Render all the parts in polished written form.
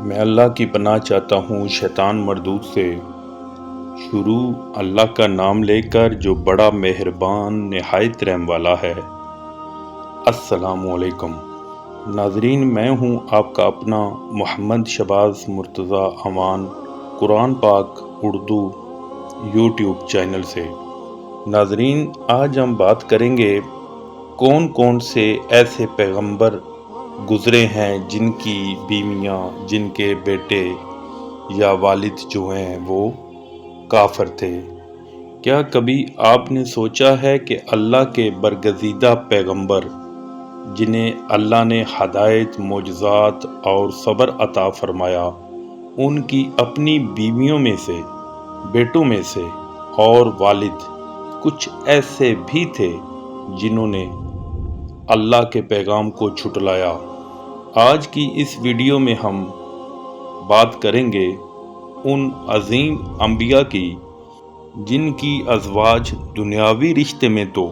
میں اللہ کی پناہ چاہتا ہوں شیطان مردود سے۔ شروع اللہ کا نام لے کر جو بڑا مہربان نہایت رحم والا ہے۔ السلام علیکم ناظرین، میں ہوں آپ کا اپنا محمد شہباز مرتضی امان، قرآن پاک اردو یوٹیوب چینل سے۔ ناظرین، آج ہم بات کریں گے کون کون سے ایسے پیغمبر گزرے ہیں جن کی بیویاں، جن کے بیٹے یا والد جو ہیں وہ کافر تھے۔ کیا کبھی آپ نے سوچا ہے کہ اللہ کے برگزیدہ پیغمبر جنہیں اللہ نے ہدایت، معجزات اور صبر عطا فرمایا، ان کی اپنی بیویوں میں سے، بیٹوں میں سے اور والد کچھ ایسے بھی تھے جنہوں نے اللہ کے پیغام کو جھٹلایا؟ آج کی اس ویڈیو میں ہم بات کریں گے ان عظیم انبیاء کی جن کی ازواج دنیاوی رشتے میں تو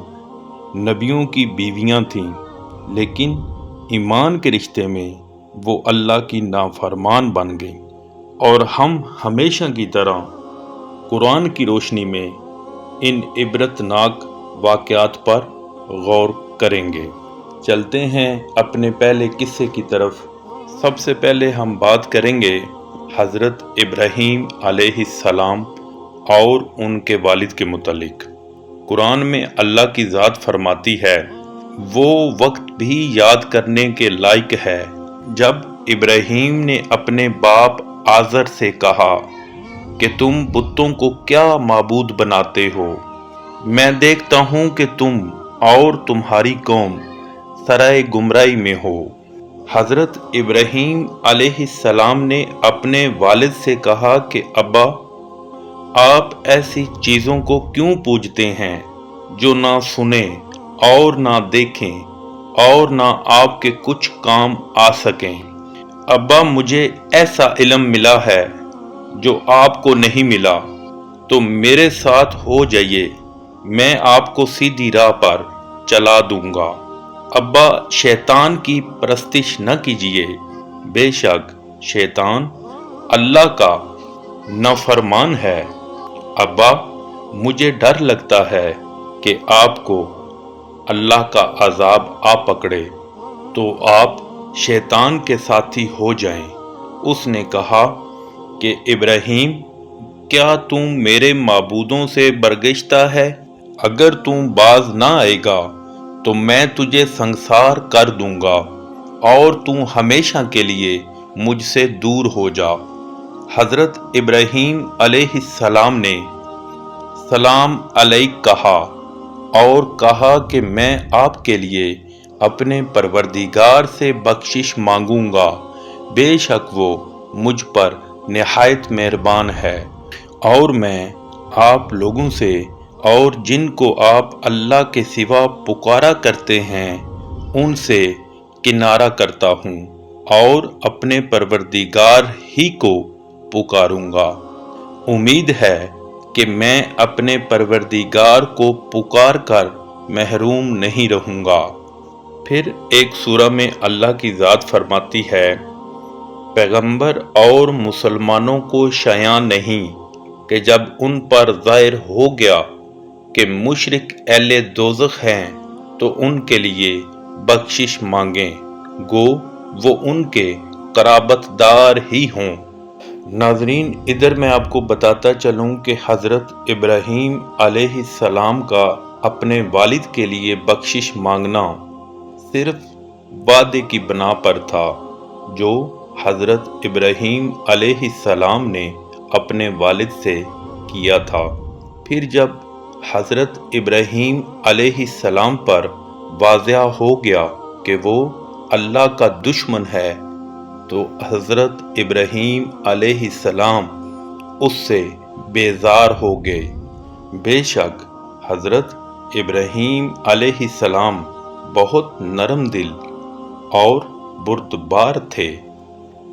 نبیوں کی بیویاں تھیں، لیکن ایمان کے رشتے میں وہ اللہ کی نافرمان بن گئیں۔ اور ہم ہمیشہ کی طرح قرآن کی روشنی میں ان عبرتناک واقعات پر غور کریں گے۔ چلتے ہیں اپنے پہلے قصے کی طرف۔ سب سے پہلے ہم بات کریں گے حضرت ابراہیم علیہ السلام اور ان کے والد کے متعلق۔ قرآن میں اللہ کی ذات فرماتی ہے، وہ وقت بھی یاد کرنے کے لائق ہے جب ابراہیم نے اپنے باپ آزر سے کہا کہ تم بتوں کو کیا معبود بناتے ہو؟ میں دیکھتا ہوں کہ تم اور تمہاری قوم سرائے گمراہی میں ہو۔ حضرت ابراہیم علیہ السلام نے اپنے والد سے کہا کہ ابا، آپ ایسی چیزوں کو کیوں پوجتے ہیں جو نہ سنیں اور نہ دیکھیں اور نہ آپ کے کچھ کام آ سکیں؟ ابا، مجھے ایسا علم ملا ہے جو آپ کو نہیں ملا، تو میرے ساتھ ہو جائیے، میں آپ کو سیدھی راہ پر چلا دوں گا۔ ابا، شیطان کی پرستش نہ کیجیے، بے شک شیطان اللہ کا نافرمان ہے۔ ابا، مجھے ڈر لگتا ہے کہ آپ کو اللہ کا عذاب آ پکڑے تو آپ شیطان کے ساتھی ہو جائیں۔ اس نے کہا کہ ابراہیم، کیا تم میرے معبودوں سے برگشتہ ہے؟ اگر تم باز نہ آئے گا تو میں تجھے سنسار کر دوں گا اور تم ہمیشہ کے لیے مجھ سے دور ہو جا۔ حضرت ابراہیم علیہ السلام نے سلام علیک کہا اور کہا کہ میں آپ کے لیے اپنے پروردگار سے بخشش مانگوں گا، بے شک وہ مجھ پر نہایت مہربان ہے، اور میں آپ لوگوں سے اور جن کو آپ اللہ کے سوا پکارا کرتے ہیں ان سے کنارہ کرتا ہوں اور اپنے پروردگار ہی کو پکاروں گا۔ امید ہے کہ میں اپنے پروردگار کو پکار کر محروم نہیں رہوں گا۔ پھر ایک سورہ میں اللہ کی ذات فرماتی ہے، پیغمبر اور مسلمانوں کو شایع نہیں کہ جب ان پر ظاہر ہو گیا کہ مشرک اہل دوزخ ہیں تو ان کے لیے بخشش مانگیں، گو وہ ان کے قرابت دار ہی ہوں۔ ناظرین، ادھر میں آپ کو بتاتا چلوں کہ حضرت ابراہیم علیہ السلام کا اپنے والد کے لیے بخشش مانگنا صرف وعدے کی بنا پر تھا جو حضرت ابراہیم علیہ السلام نے اپنے والد سے کیا تھا۔ پھر جب حضرت ابراہیم علیہ السلام پر واضح ہو گیا کہ وہ اللہ کا دشمن ہے تو حضرت ابراہیم علیہ السلام اس سے بیزار ہو گئے۔ بے شک حضرت ابراہیم علیہ السلام بہت نرم دل اور بردبار تھے۔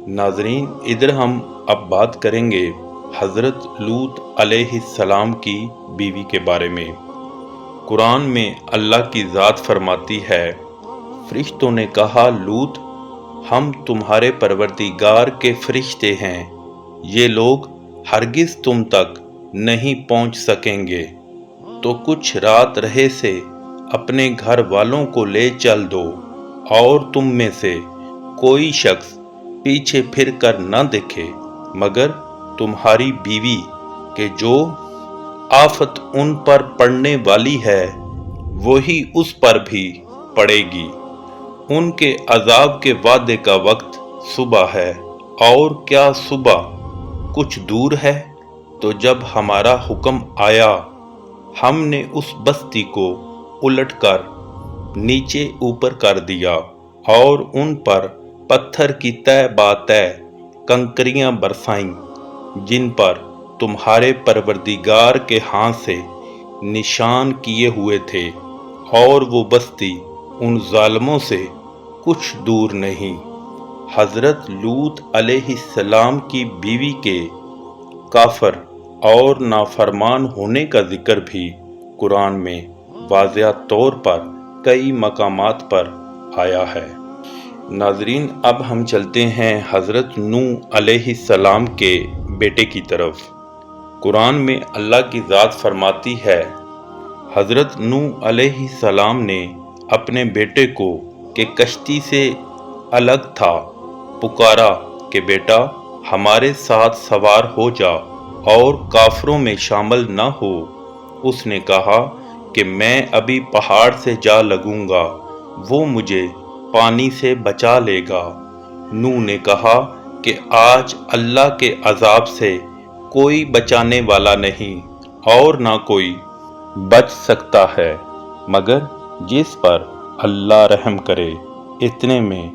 ناظرین، ادھر ہم اب بات کریں گے حضرت لوط علیہ السلام کی بیوی کے بارے میں۔ قرآن میں اللہ کی ذات فرماتی ہے، فرشتوں نے کہا، لوط ہم تمہارے پروردگار کے فرشتے ہیں، یہ لوگ ہرگز تم تک نہیں پہنچ سکیں گے، تو کچھ رات رہے سے اپنے گھر والوں کو لے چل دو، اور تم میں سے کوئی شخص پیچھے پھر کر نہ دیکھے مگر تمہاری بیوی، کہ جو آفت ان پر پڑنے والی ہے وہی اس پر بھی پڑے گی۔ ان کے عذاب کے وعدے کا وقت صبح ہے، اور کیا صبح کچھ دور ہے؟ تو جب ہمارا حکم آیا، ہم نے اس بستی کو الٹ کر نیچے اوپر کر دیا، اور ان پر پتھر کی تہ با تہ کنکریاں برسائیں، جن پر تمہارے پروردگار کے ہاتھ سے نشان کیے ہوئے تھے، اور وہ بستی ان ظالموں سے کچھ دور نہیں۔ حضرت لوط علیہ السلام کی بیوی کے کافر اور نافرمان ہونے کا ذکر بھی قرآن میں واضح طور پر کئی مقامات پر آیا ہے۔ ناظرین، اب ہم چلتے ہیں حضرت نوح علیہ السلام کے بیٹے کی طرف۔ قرآن میں اللہ کی ذات فرماتی ہے، حضرت نوح علیہ السلام نے اپنے بیٹے کو کہ کشتی سے الگ تھا پکارا کہ بیٹا ہمارے ساتھ سوار ہو جا اور کافروں میں شامل نہ ہو۔ اس نے کہا کہ میں ابھی پہاڑ سے جا لگوں گا، وہ مجھے پانی سے بچا لے گا۔ نوح نے کہا کہ آج اللہ کے عذاب سے کوئی بچانے والا نہیں، اور نہ کوئی بچ سکتا ہے مگر جس پر اللہ رحم کرے۔ اتنے میں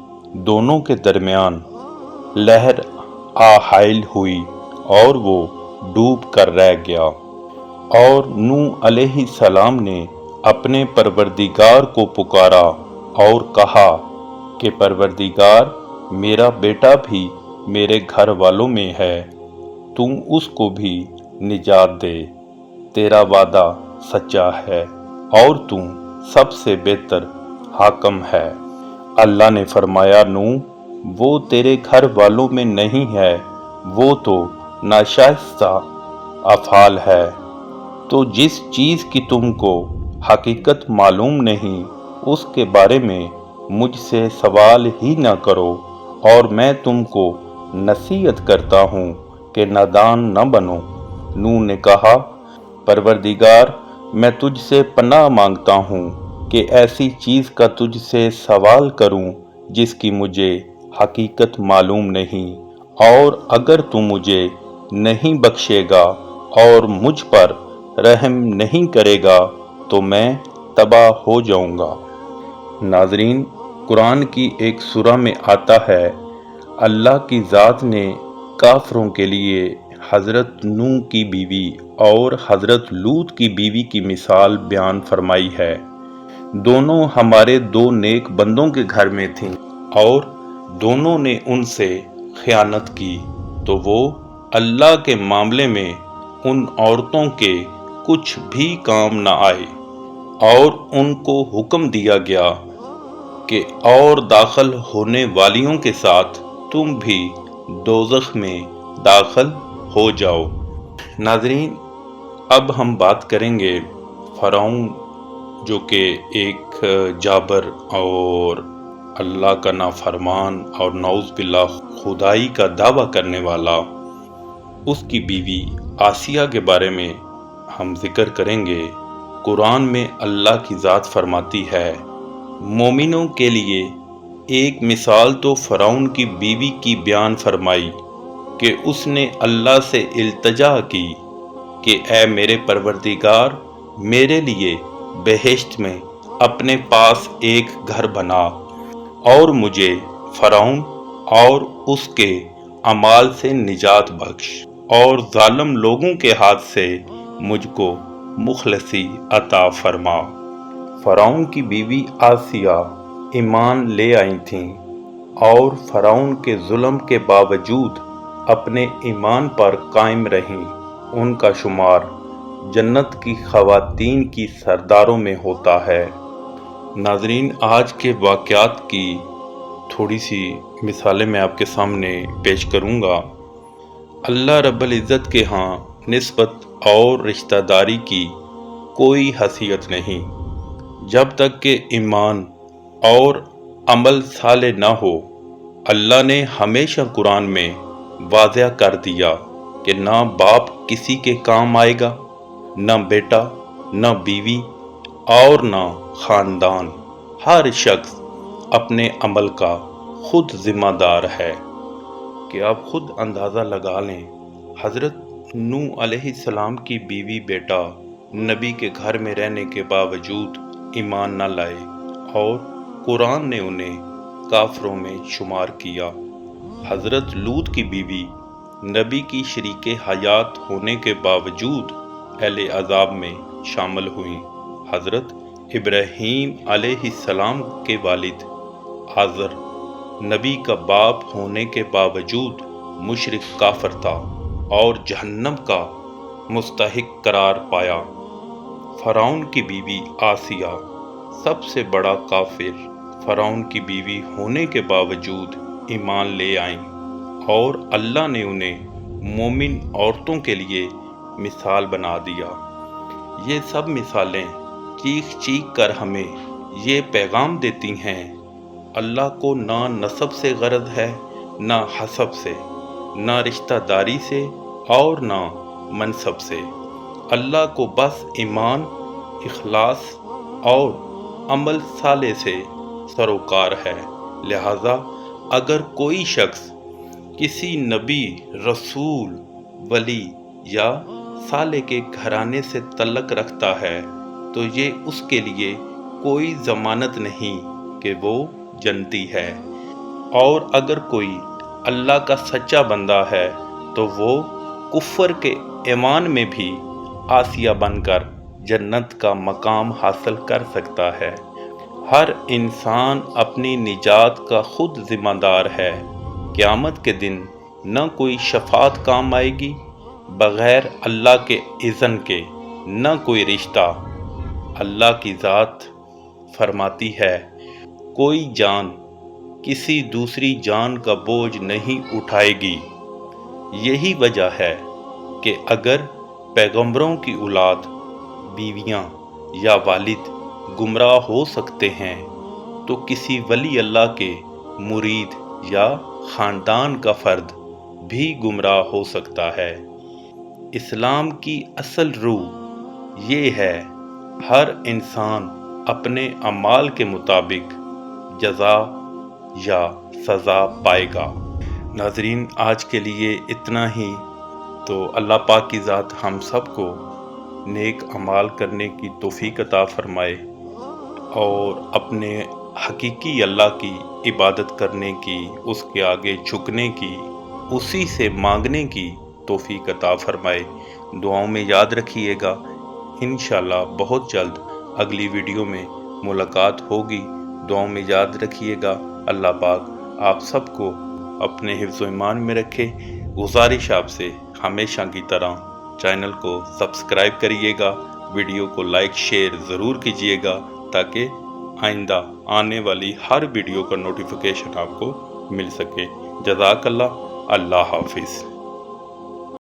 دونوں کے درمیان لہر حائل ہوئی اور وہ ڈوب کر رہ گیا، اور نوح علیہ السلام نے اپنے پروردگار کو پکارا اور کہا کہ پروردگار، میرا بیٹا بھی میرے گھر والوں میں ہے، تم اس کو بھی نجات دے، تیرا وعدہ سچا ہے اور تم سب سے بہتر حاکم ہے۔ اللہ نے فرمایا، نوح، وہ تیرے گھر والوں میں نہیں ہے، وہ تو ناشائستہ افعال ہے۔ تو جس چیز کی تم کو حقیقت معلوم نہیں، اس کے بارے میں مجھ سے سوال ہی نہ کرو، اور میں تم کو نصیحت کرتا ہوں کہ نادان نہ بنو۔ نوح نے کہا، پروردگار، میں تجھ سے پناہ مانگتا ہوں کہ ایسی چیز کا تجھ سے سوال کروں جس کی مجھے حقیقت معلوم نہیں، اور اگر تو مجھے نہیں بخشے گا اور مجھ پر رحم نہیں کرے گا تو میں تباہ ہو جاؤں گا۔ ناظرین، قرآن کی ایک سورہ میں آتا ہے، اللہ کی ذات نے کافروں کے لیے حضرت نوح کی بیوی اور حضرت لوط کی بیوی کی مثال بیان فرمائی ہے۔ دونوں ہمارے دو نیک بندوں کے گھر میں تھیں، اور دونوں نے ان سے خیانت کی، تو وہ اللہ کے معاملے میں ان عورتوں کے کچھ بھی کام نہ آئے، اور ان کو حکم دیا گیا کہ اور داخل ہونے والیوں کے ساتھ تم بھی دوزخ میں داخل ہو جاؤ۔ ناظرین، اب ہم بات کریں گے فرعون، جو کہ ایک جابر اور اللہ کا نافرمان اور نعوذ باللہ خدائی کا دعویٰ کرنے والا، اس کی بیوی آسیہ کے بارے میں ہم ذکر کریں گے۔ قرآن میں اللہ کی ذات فرماتی ہے، مومنوں کے لیے ایک مثال تو فرعون کی بیوی کی بیان فرمائی کہ اس نے اللہ سے التجا کی کہ اے میرے پروردگار، میرے لیے بہشت میں اپنے پاس ایک گھر بنا، اور مجھے فرعون اور اس کے اعمال سے نجات بخش، اور ظالم لوگوں کے ہاتھ سے مجھ کو مخلصی عطا فرما۔ فرعون کی بیوی آسیہ ایمان لے آئی تھیں، اور فرعون کے ظلم کے باوجود اپنے ایمان پر قائم رہیں۔ ان کا شمار جنت کی خواتین کی سرداروں میں ہوتا ہے۔ ناظرین، آج کے واقعات کی تھوڑی سی مثالیں میں آپ کے سامنے پیش کروں گا۔ اللہ رب العزت کے ہاں نسبت اور رشتہ داری کی کوئی حیثیت نہیں جب تک کہ ایمان اور عمل صالح نہ ہو۔ اللہ نے ہمیشہ قرآن میں واضح کر دیا کہ نہ باپ کسی کے کام آئے گا، نہ بیٹا، نہ بیوی اور نہ خاندان۔ ہر شخص اپنے عمل کا خود ذمہ دار ہے۔ کہ آپ خود اندازہ لگا لیں، حضرت نوح علیہ السلام کی بیوی بیٹا نبی کے گھر میں رہنے کے باوجود ایمان نہ لائے اور قرآن نے انہیں کافروں میں شمار کیا۔ حضرت لوط کی بیوی نبی کی شریک حیات ہونے کے باوجود اہل عذاب میں شامل ہوئیں۔ حضرت ابراہیم علیہ السلام کے والد آزر نبی کا باپ ہونے کے باوجود مشرک کافر تھا اور جہنم کا مستحق قرار پایا۔ فرعون کی بیوی آسیہ سب سے بڑا کافر فرعون کی بیوی ہونے کے باوجود ایمان لے آئیں اور اللہ نے انہیں مومن عورتوں کے لیے مثال بنا دیا۔ یہ سب مثالیں چیخ چیخ کر ہمیں یہ پیغام دیتی ہیں، اللہ کو نہ نسب سے غرض ہے، نہ حسب سے، نہ رشتہ داری سے اور نہ منصب سے۔ اللہ کو بس ایمان، اخلاص اور عمل صالح سے سروکار ہے۔ لہذا اگر کوئی شخص کسی نبی، رسول، ولی یا صالح کے گھرانے سے تعلق رکھتا ہے تو یہ اس کے لیے کوئی ضمانت نہیں کہ وہ جنتی ہے، اور اگر کوئی اللہ کا سچا بندہ ہے تو وہ کفر کے ایمان میں بھی آسیہ بن کر جنت کا مقام حاصل کر سکتا ہے۔ ہر انسان اپنی نجات کا خود ذمہ دار ہے۔ قیامت کے دن نہ کوئی شفاعت کام آئے گی بغیر اللہ کے اذن کے، نہ کوئی رشتہ۔ اللہ کی ذات فرماتی ہے، کوئی جان کسی دوسری جان کا بوجھ نہیں اٹھائے گی۔ یہی وجہ ہے کہ اگر پیغمبروں کی اولاد، بیویاں یا والد گمراہ ہو سکتے ہیں تو کسی ولی اللہ کے مرید یا خاندان کا فرد بھی گمراہ ہو سکتا ہے۔ اسلام کی اصل روح یہ ہے، ہر انسان اپنے اعمال کے مطابق جزا یا سزا پائے گا۔ ناظرین، آج کے لیے اتنا ہی۔ تو اللہ پاک کی ذات ہم سب کو نیک اعمال کرنے کی توفیق عطا فرمائے اور اپنے حقیقی اللہ کی عبادت کرنے کی، اس کے آگے جھکنے کی، اسی سے مانگنے کی توفیق عطا فرمائے۔ دعاؤں میں یاد رکھیے گا، انشاءاللہ بہت جلد اگلی ویڈیو میں ملاقات ہوگی۔ دعاؤں میں یاد رکھیے گا۔ اللہ پاک آپ سب کو اپنے حفظ و ایمان میں رکھے۔ گزارش آپ سے ہمیشہ کی طرح چینل کو سبسکرائب کریے گا، ویڈیو کو لائک شیئر ضرور کیجیے گا تاکہ آئندہ آنے والی ہر ویڈیو کا نوٹیفیکیشن آپ کو مل سکے۔ جزاک اللہ، اللہ حافظ۔